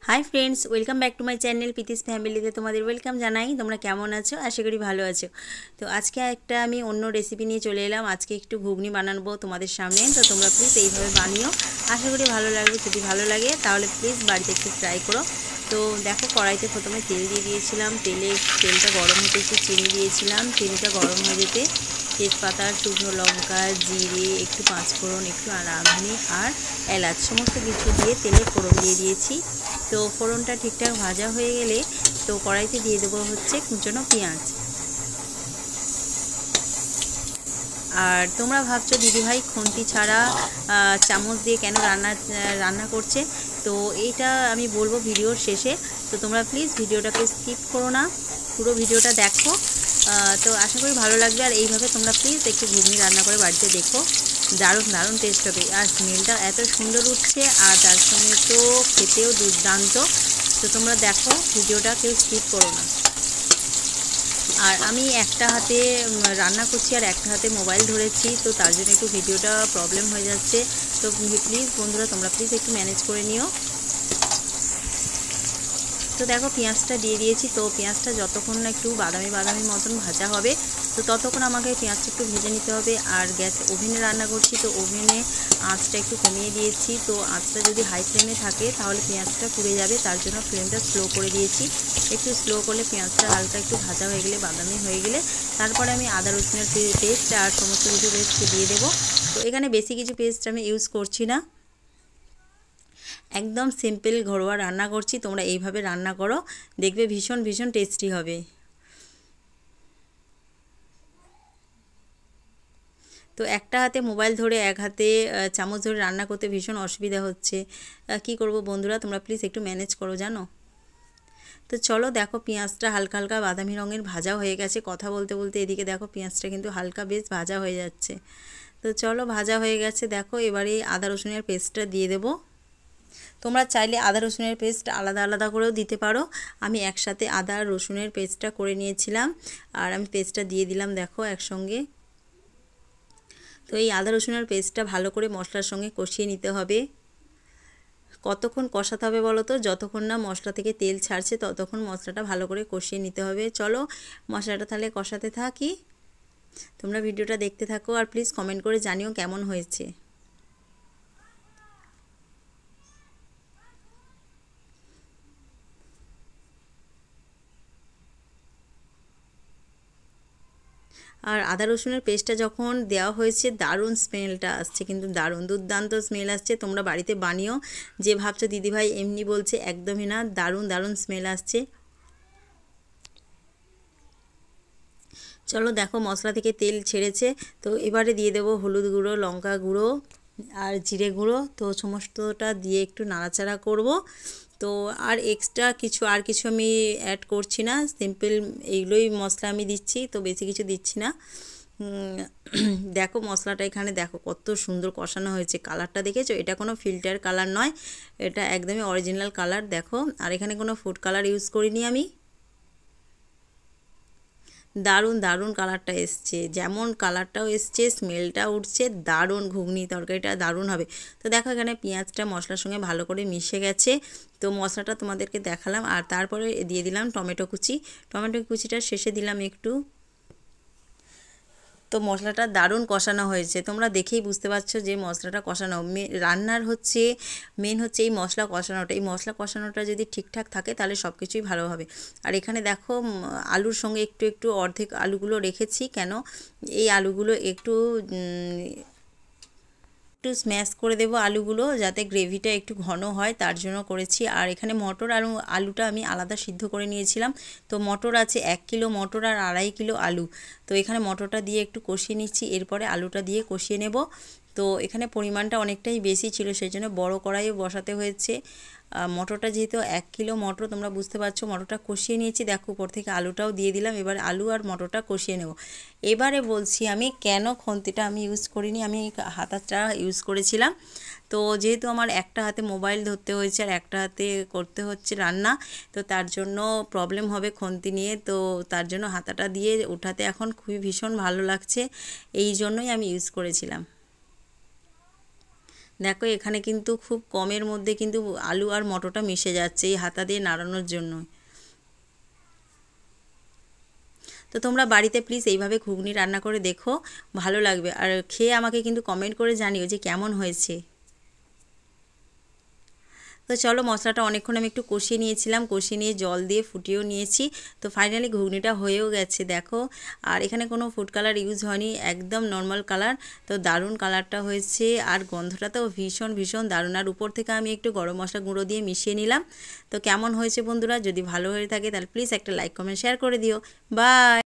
High friends welcome back to my channel Preeti's फैमिलीते तुम्हादेर welcome जानाई। तोमरा केमन आछो? आशा करी भालो आछो। तो आज के एकटा आमी अन्य रेसिपि निये चले एलाम। आज के एकटु घुगनी बानाबो तोमादेर सामने। तो तोमरा प्लिज एइभाবে बानियो, आशा करी भालो लागবে। যদি ভালো লাগে তাহলে প্লিজ বাড়িতে একটু ট্রাই করো। তো দেখো কড়াইতে প্রথমে তেল দিয়ে দিয়েছিলাম, তেলটা গরম হতে একটু চিনি দিয়েছিলাম। চিনিটা গরম হয়ে যেতে তেজপাতা, শুকনো লঙ্কা, জিরে, একটু পাঁচফোড়ন, একটু রাঁধুনি আর এলাচ সমস্ত কিছু দিয়ে তেলে ফোড়ন দিয়ে দিয়েছি। তো ফোড়নটা ঠিকঠাক ভাজা হয়ে গেলে তো কড়াইতে দিয়ে দেবো হচ্ছে কুচনো পেঁয়াজ। আর তোমরা ভাবছো দিদিভাই খুন্তি ছাড়া চামচ দিয়ে কেন রান্না করছে, তো এইটা আমি বলবো ভিডিওর শেষে। তো তোমরা প্লিজ ভিডিওটাকে স্কিপ করো না, পুরো ভিডিওটা দেখো। তো আশা করি ভালো লাগবে। আর এইভাবে তোমরা প্লিজ একটু ঘুগনি রান্না করে বাড়িতে দেখো, দারুণ দারুণ টেস্ট হবে। আর স্মেলটা এত সুন্দর উঠছে আর তার সঙ্গে তো খেতেও দুর্দান্ত। তো তোমরা দেখো ভিডিওটা, কেউ স্কিপ করো না। আর আমি একটা হাতে রান্না করছি আর একটা হাতে মোবাইল ধরেছি, তো তার জন্য একটু ভিডিওটা প্রবলেম হয়ে যাচ্ছে। তো প্লিজ বন্ধুরা তোমরা প্লিজ একটু ম্যানেজ করে নিও। তো দেখো পেঁয়াজটা দিয়ে দিয়েছি। তো পেঁয়াজটা যতক্ষণ না একটু বাদামি বাদামি মতন ভাজা হবে তো ততক্ষণ আমাকে পেঁয়াজটা একটু ভেজে নিতে হবে। আর ওভেনে রান্না করছি, তো ওভেনে আঁচটা একটু কমিয়ে দিয়েছি। তো আঁচটা যদি হাই ফ্লেমে থাকে তাহলে পেঁয়াজটা পুড়ে যাবে, তার জন্য ফ্লেমটা স্লো করে দিয়েছি। একটু স্লো করলে পেঁয়াজটা হালকা একটু ভাজা হয়ে গেলে, বাদামি হয়ে গেলে তারপরে আমি আদা রসুনের পেস্ট আর সমস্ত কিছু পেস্ট দিয়ে দেবো। তো এখানে বেশি কিছু পেস্ট আমি ইউজ করছি না, একদম সিম্পল ঘরোয়া রান্না করছি। তোমরা এইভাবে রান্না করো, দেখবে ভীষণ ভীষণ টেস্টি হবে। তো একটা হাতে মোবাইল ধরে এক হাতে চামচ ধরে রান্না করতে ভীষণ অসুবিধা হচ্ছে। কি করব বন্ধুরা, তোমরা প্লিজ একটু ম্যানেজ করো জানো। তো চলো দেখো পেঁয়াজটা হালকা হালকা বাদামি রঙের ভাজা হয়ে গেছে। কথা বলতে বলতে এদিকে দেখো পেঁয়াজটা কিন্তু হালকা বেশ ভাজা হয়ে যাচ্ছে। তো চলো ভাজা হয়ে গেছে, দেখো এবারে আদা রসুনের পেস্টটা দিয়ে দেবো। তোমরা চাইলে আদা রসুনের পেস্ট আলাদা আলাদা করেও দিতে পারো। আমি একসাথে আদা আর রসুনের পেস্টটা করে নিয়েছিলাম আর আমি পেস্টটা দিয়ে দিলাম দেখো একসঙ্গে। তো এই আদা রসুনের পেস্টটা ভালো করে মশলার সঙ্গে কষিয়ে নিতে হবে। কতক্ষণ কষাতে হবে বলো তো? যতক্ষণ না মশলা থেকে তেল ছাড়ছে ততক্ষণ মশলাটা ভালো করে কষিয়ে নিতে হবে। চলো মশলাটা তাহলে কষাতে থাকি, তোমরা ভিডিওটা দেখতে থাকো আর প্লিজ কমেন্ট করে জানিও কেমন হয়েছে। আর আদা রসুনের পেস্টটা যখন দেওয়া হয়েছে দারুণ স্মেলটা আসছে, কিন্তু দারুণ দুর্দান্ত স্মেল আসছে। তোমরা বাড়িতে বানিও, যে ভাবছো দিদিভাই এমনি বলছে, একদমই না, দারুণ দারুণ স্মেল আসছে। চলো দেখো মশলা থেকে তেল ছেড়েছে, তো এবারে দিয়ে দেবো হলুদ গুঁড়ো, লঙ্কা গুঁড়ো আর জিরে গুঁড়ো। তো সমস্তটা দিয়ে একটু নাড়াচাড়া করব। তো আর এক্সট্রা কিছু আমি অ্যাড করছি না, সিম্পল এইগুলোই মশলা আমি দিচ্ছি, তো বেশি কিছু দিচ্ছি না। দেখো মশলাটা এখানে দেখো কত সুন্দর কষানো হয়েছে, কালারটা দেখেছো? এটা কোনো ফিল্টার কালার নয়, এটা একদমই অরিজিনাল কালার দেখো। আর এখানে কোনো ফুড কালার ইউজ করিনি আমি। দারুণ দারুণ কালারটা এসছে, যেমন কালারটাও এসছে স্মেলটা উঠছে, দারুণ ঘুগনি তরকারিটা দারুণ হবে। তো দেখো এখানে পেঁয়াজটা মশলার সঙ্গে ভালো করে মিশে গেছে। তো মশলাটা তোমাদেরকে দেখালাম আর তারপরে দিয়ে দিলাম টমেটো কুচি। টমেটো কুচিটা শেষে দিলাম একটু। তো মশলাটা দারুণ কষানো হয়েছে, তোমরা দেখেই বুঝতে পারছো যে মশলাটা কষানো। রান্নার হচ্ছে মেন হচ্ছে এই মশলা কষানোটা। এই মশলা কষানোটা যদি ঠিকঠাক থাকে তাহলে সব কিছুই ভালো হবে। আর এখানে দেখো আলুর সঙ্গে একটু একটু অর্ধেক আলুগুলো রেখেছি, কেন এই আলুগুলো একটু স্ম্যাশ করে দেবো আলুগুলো, যাতে গ্রেভিটা একটু ঘন হয়, তার জন্য করেছি। আর এখানে মটর আর আলুটা আমি আলাদা সিদ্ধ করে নিয়েছিলাম। তো মটর আছে 1 কিলো মটর আর 2.5 কিলো আলু। তো এখানে মটরটা দিয়ে একটু কষিয়ে নিচ্ছি, এরপরে আলুটা দিয়ে কষিয়ে নেব। তো এখানে পরিমাণটা অনেকটাই বেশি ছিল, সেই জন্য বড়ো কড়াইয়ে বসাতে হয়েছে। মটরটা যেহেতু 1 কিলো মটর, তোমরা বুঝতে পারছো, মটরটা কষিয়ে নিয়েছি। দেখো উপর থেকে আলুটাও দিয়ে দিলাম। এবার আলু আর মটরটা কষিয়ে নেব। এবারে বলছি আমি কেন খন্তিটা আমি ইউজ করিনি, আমি হাতাটা ইউজ করেছিলাম। তো যেহেতু আমার একটা হাতে মোবাইল ধরতে হয়েছে আর একটা হাতে করতে হচ্ছে রান্না, তো তার জন্য প্রবলেম হবে খন্তি নিয়ে। তো তার জন্য হাতাটা দিয়ে উঠাতে এখন খুবই ভীষণ ভালো লাগছে, এই জন্যই আমি ইউজ করেছিলাম। দেখো এখানে কিন্তু খুব কমের মধ্যে কিন্তু আলু আর মটরটা মিশে যাচ্ছে এই হাতা দিয়ে নাড়ানোর জন্য। তো তোমরা বাড়িতে প্লিজ এইভাবে ঘুগনি রান্না করে দেখো, ভালো লাগবে। আর খেয়ে আমাকে কিন্তু কমেন্ট করে জানিও যে কেমন হয়েছে। তো চলো মশলাটা অনেকক্ষণ আমি একটু কষিয়ে নিয়েছিলাম, কষিয়ে নিয়ে জল দিয়ে ফুটিয়েও নিয়েছি। তো ফাইনালি ঘুগনিটা হয়েও গেছে দেখো। আর এখানে কোনো ফুড কালার ইউজ হয়নি, একদম নর্মাল কালার। তো দারুণ কালারটা হয়েছে আর গন্ধটা তো ভীষণ ভীষণ দারুণ। আর উপর থেকে আমি একটু গরম মশলা গুঁড়ো দিয়ে মিশিয়ে নিলাম। তো কেমন হয়েছে বন্ধুরা, যদি ভালো হয়ে থাকে তাহলে প্লিজ একটা লাইক কমেন্ট শেয়ার করে দিও। বাই।